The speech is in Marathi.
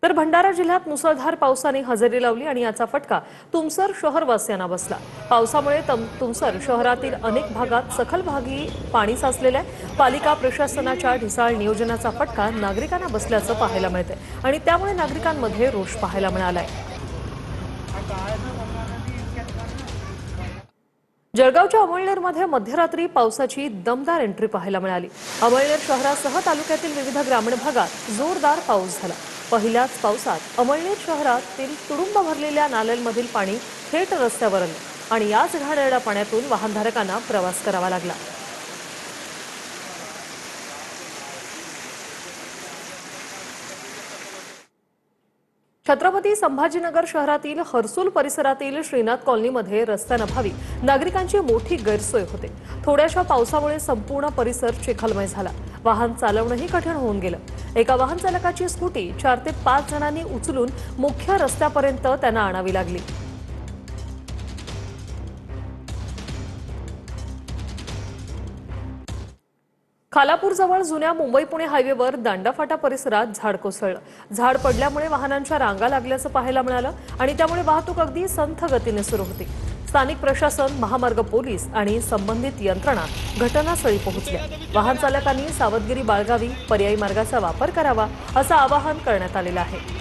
तर भंडारा जिल्ह्यात मुसळधार पावसाने हजेरी लावली आणि याचा फटका तुमसर शहरवासियांना बसला। पावसामुळे तुमसर शहरातील अनेक भागात सखल भागी पाणी साचलेलं आहे। पालिका प्रशासनाच्या ढिसाळ नियोजनाचा फटका नागरिकांना बसल्याचं पाहायला मिळतंय आणि त्यामुळे नागरिकांमध्ये रोष पाहायला मिळालाय। जळगावच्या अमळनेरमध्ये मध्यरात्री पावसाची दमदार एंट्री पाहायला मिळाली। अमळनेर शहरासह तालुक्यातील विविध ग्रामीण भागात जोरदार पाऊस झाला। पहिल्याच पावसात अमळनेर शहरातील तुडुंब भरलेल्या नाल्यांमधील पाणी थेट रस्त्यावर आलं आणि याच घाणेरड्या पाण्यातून वाहनधारकांना प्रवास करावा लागला। छत्रपती संभाजीनगर शहरातील हर्सुल परिसरातील श्रीनाथ कॉलनीमध्ये रस्त्यानभावी नागरिकांची मोठी गैरसोय होते। थोड्याशा पावसामुळे संपूर्ण परिसर चिखलमय झाला। वाहन चालवणंही कठीण होऊन गेलं। एका वाहन चालकाची स्कूटी 4 ते 5 जणांनी उचलून मुख्य रस्त्यापर्यंत त्यांना आणावी लागली। खालापूरजवळ जुन्या मुंबई-पुणे हायवेवर दांडाफाटा परिसरात झाड कोसळलं। झाड पडल्यामुळे वाहनांच्या रांगा लागल्याचं पाहायला मिळालं आणि त्यामुळे वाहतूक अगदी संथ गतीने सुरू होती। स्थानिक प्रशासन, महामार्ग पोलीस आणि संबंधित यंत्रणा घटनास्थळी पोहोचल्या। वाहन चालकांनी सावधगिरी बाळगावी, पर्यायी मार्गाचा वापर करावा असं आवाहन करण्यात आलेलं आहे।